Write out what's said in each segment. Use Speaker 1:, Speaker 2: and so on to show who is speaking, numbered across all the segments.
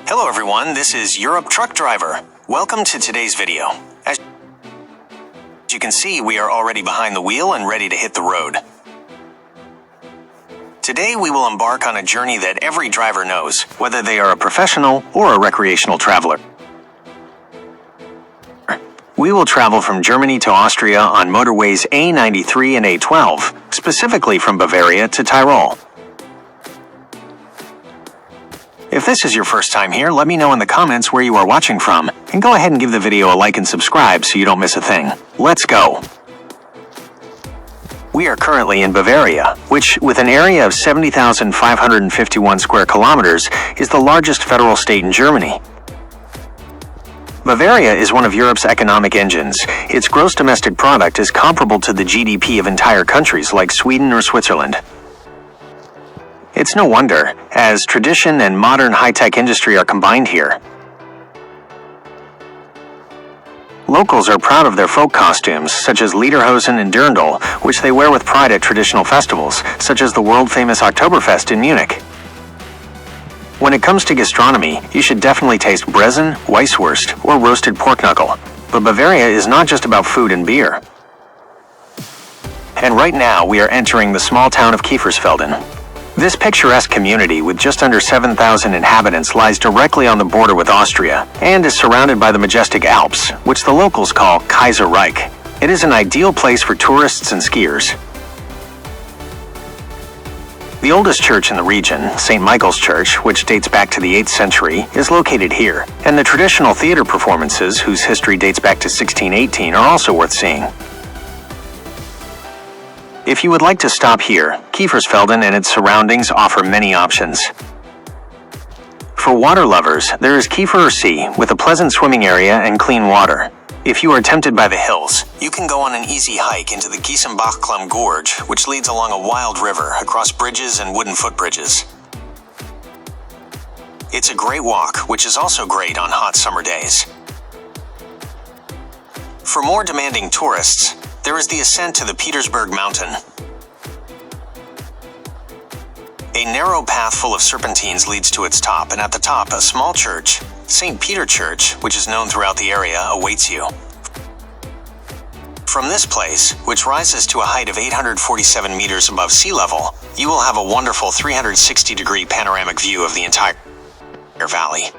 Speaker 1: Hello everyone, this is Europe Truck Driver. Welcome to today's video. As you can see, we are already behind the wheel and ready to hit the road. Today we will embark on a journey that every driver knows, whether they are a professional or a recreational traveler. We will travel from Germany to Austria on motorways A93 and A12, specifically from Bavaria to Tyrol. If this is your first time here, let me know in the comments where you are watching from, and go ahead and give the video a like and subscribe so you don't miss a thing. Let's go! We are currently in Bavaria, which, with an area of 70,551 square kilometers, is the largest federal state in Germany. Bavaria is one of Europe's economic engines. Its gross domestic product is comparable to the GDP of entire countries like Sweden or Switzerland. It's no wonder, as tradition and modern high-tech industry are combined here. Locals are proud of their folk costumes, such as lederhosen and dirndl, which they wear with pride at traditional festivals, such as the world-famous Oktoberfest in Munich. When it comes to gastronomy, you should definitely taste Brezen, Weisswurst, or roasted pork knuckle. But Bavaria is not just about food and beer. And right now, we are entering the small town of Kiefersfelden. This picturesque community with just under 7,000 inhabitants lies directly on the border with Austria and is surrounded by the majestic Alps, which the locals call Kaiser Reich. It is an ideal place for tourists and skiers. The oldest church in the region, St. Michael's Church, which dates back to the 8th century, is located here, and the traditional theater performances, whose history dates back to 1618, are also worth seeing. If you would like to stop here, Kiefersfelden and its surroundings offer many options. For water lovers, there is Kiefersee with a pleasant swimming area and clean water. If you are tempted by the hills, you can go on an easy hike into the Giesenbachklamm Gorge, which leads along a wild river across bridges and wooden footbridges. It's a great walk, which is also great on hot summer days. For more demanding tourists, there is the ascent to the Petersberg Mountain. A narrow path full of serpentines leads to its top, and at the top, a small church, St. Peter Church, which is known throughout the area, awaits you. From this place, which rises to a height of 847 meters above sea level, you will have a wonderful 360-degree panoramic view of the entire valley.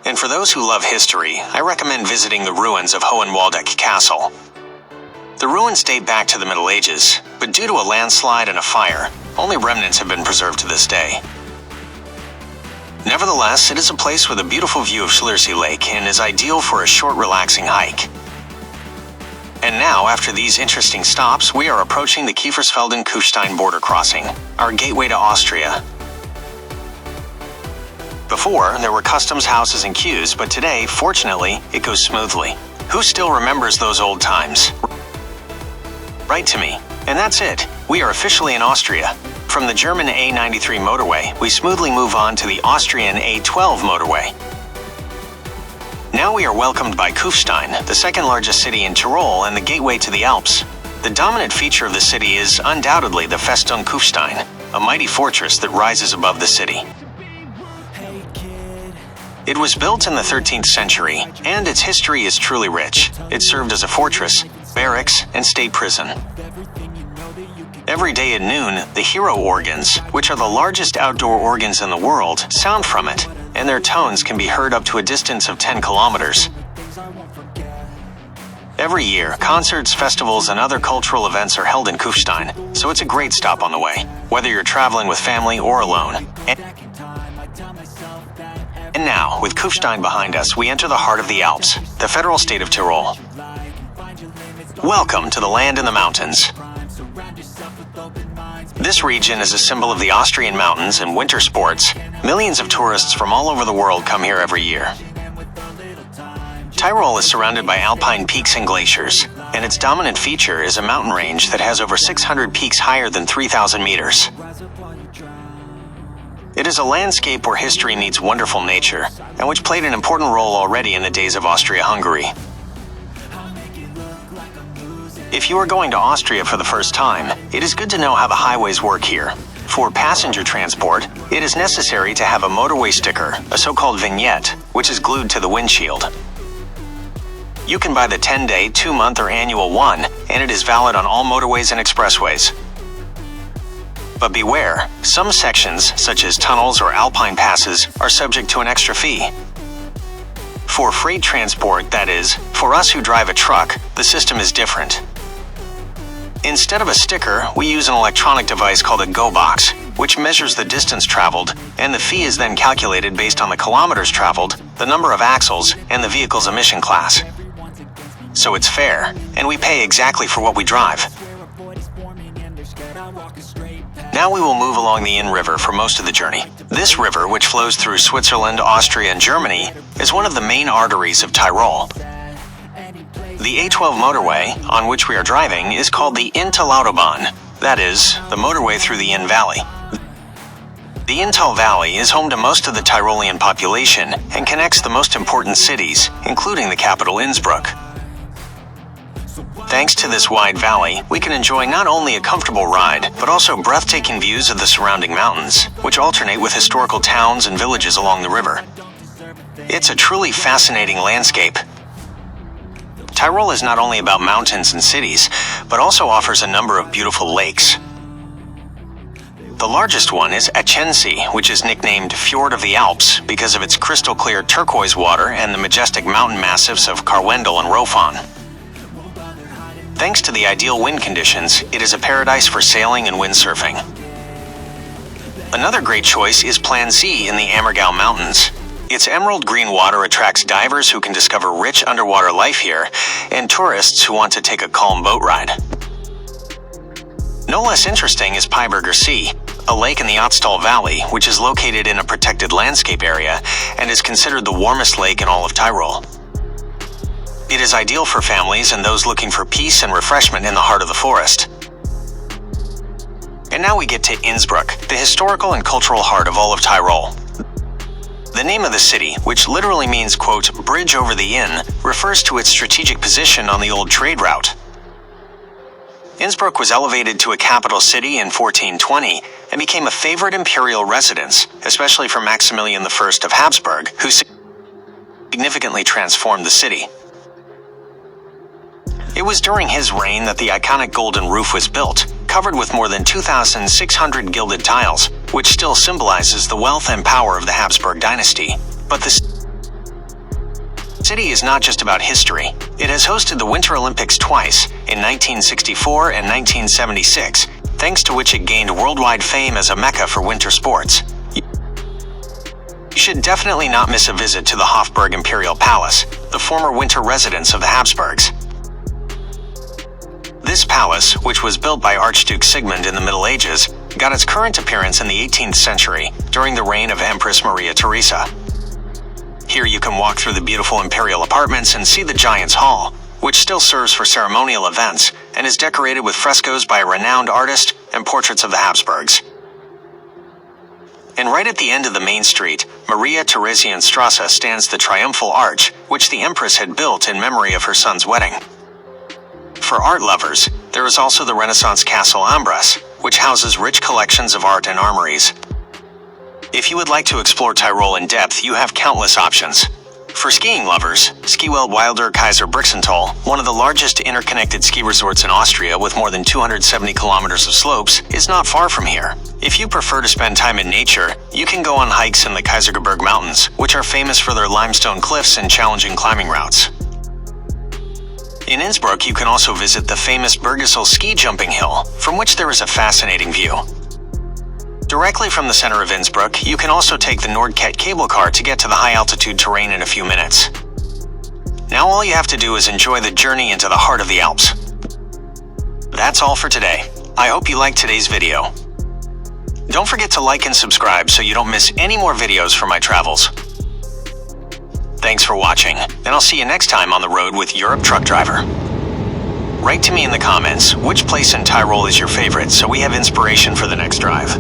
Speaker 1: And for those who love history, I recommend visiting the ruins of Hohenwaldeck Castle. The ruins date back to the Middle Ages, but due to a landslide and a fire, only remnants have been preserved to this day. Nevertheless, it is a place with a beautiful view of Schliersee Lake and is ideal for a short, relaxing hike. And now, after these interesting stops, we are approaching the Kiefersfelden-Kufstein border crossing, our gateway to Austria. Before, there were customs houses and queues, but today, fortunately, it goes smoothly. Who still remembers those old times? Write to me. And that's it. We are officially in Austria. From the German A93 motorway, we smoothly move on to the Austrian A12 motorway. Now we are welcomed by Kufstein, the second largest city in Tyrol and the gateway to the Alps. The dominant feature of the city is undoubtedly the Festung Kufstein, a mighty fortress that rises above the city. It was built in the 13th century, and its history is truly rich. It served as a fortress, barracks, and state prison. Every day at noon, the hero organs, which are the largest outdoor organs in the world, sound from it, and their tones can be heard up to a distance of 10 kilometers. Every year, concerts, festivals, and other cultural events are held in Kufstein, so it's a great stop on the way, whether you're traveling with family or alone. And now, with Kufstein behind us, we enter the heart of the Alps, the federal state of Tyrol. Welcome to the land in the mountains. This region is a symbol of the Austrian mountains and winter sports. Millions of tourists from all over the world come here every year. Tyrol is surrounded by alpine peaks and glaciers, and its dominant feature is a mountain range that has over 600 peaks higher than 3,000 meters. It is a landscape where history meets wonderful nature, and which played an important role already in the days of Austria-Hungary. If you are going to Austria for the first time, it is good to know how the highways work here. For passenger transport, it is necessary to have a motorway sticker, a so-called vignette, which is glued to the windshield. You can buy the 10-day, 2-month, or annual one, and it is valid on all motorways and expressways. But beware, some sections, such as tunnels or alpine passes, are subject to an extra fee. For freight transport, that is, for us who drive a truck, the system is different. Instead of a sticker, we use an electronic device called a Go Box, which measures the distance traveled, and the fee is then calculated based on the kilometers traveled, the number of axles, and the vehicle's emission class. So it's fair, and we pay exactly for what we drive. Now we will move along the Inn River for most of the journey. This river, which flows through Switzerland, Austria, and Germany, is one of the main arteries of Tyrol. The A12 motorway, on which we are driving, is called the Inntal-Autobahn, that is, the motorway through the Inn Valley. The Inntal Valley is home to most of the Tyrolean population and connects the most important cities, including the capital Innsbruck. Thanks to this wide valley, we can enjoy not only a comfortable ride, but also breathtaking views of the surrounding mountains, which alternate with historical towns and villages along the river. It's a truly fascinating landscape. Tyrol is not only about mountains and cities, but also offers a number of beautiful lakes. The largest one is Achensee, which is nicknamed Fjord of the Alps because of its crystal-clear turquoise water and the majestic mountain massifs of Karwendel and Rofon. Thanks to the ideal wind conditions, it is a paradise for sailing and windsurfing. Another great choice is Plan Z in the Ammergau Mountains. Its emerald green water attracts divers who can discover rich underwater life here, and tourists who want to take a calm boat ride. No less interesting is Pyberger See, a lake in the Ötztal Valley, which is located in a protected landscape area and is considered the warmest lake in all of Tyrol. It is ideal for families and those looking for peace and refreshment in the heart of the forest. And now we get to Innsbruck, the historical and cultural heart of all of Tyrol. The name of the city, which literally means, quote, bridge over the Inn, refers to its strategic position on the old trade route. Innsbruck was elevated to a capital city in 1420 and became a favorite imperial residence, especially for Maximilian I of Habsburg, who significantly transformed the city. It was during his reign that the iconic golden roof was built, covered with more than 2,600 gilded tiles, which still symbolizes the wealth and power of the Habsburg dynasty. But the city is not just about history. It has hosted the Winter Olympics twice, in 1964 and 1976, thanks to which it gained worldwide fame as a mecca for winter sports. You should definitely not miss a visit to the Hofburg Imperial Palace, the former winter residence of the Habsburgs. This palace, which was built by Archduke Sigmund in the Middle Ages, got its current appearance in the 18th century, during the reign of Empress Maria Theresa. Here you can walk through the beautiful imperial apartments and see the Giant's Hall, which still serves for ceremonial events and is decorated with frescoes by a renowned artist and portraits of the Habsburgs. And right at the end of the main street, Maria Theresienstrasse, stands the Triumphal Arch, which the Empress had built in memory of her son's wedding. For art lovers, there is also the Renaissance Castle Ambras, which houses rich collections of art and armories. If you would like to explore Tyrol in depth, you have countless options. For skiing lovers, Skiweld Wilder Kaiser Brixental, one of the largest interconnected ski resorts in Austria with more than 270 kilometers of slopes, is not far from here. If you prefer to spend time in nature, you can go on hikes in the Kaisergebirge Mountains, which are famous for their limestone cliffs and challenging climbing routes. In Innsbruck, you can also visit the famous Bergisel ski jumping hill, from which there is a fascinating view. Directly from the center of Innsbruck, you can also take the Nordket cable car to get to the high-altitude terrain in a few minutes. Now all you have to do is enjoy the journey into the heart of the Alps. That's all for today. I hope you liked today's video. Don't forget to like and subscribe so you don't miss any more videos from my travels. Thanks for watching, and I'll see you next time on the road with Europe Truck Driver. Write to me in the comments which place in Tyrol is your favorite so we have inspiration for the next drive.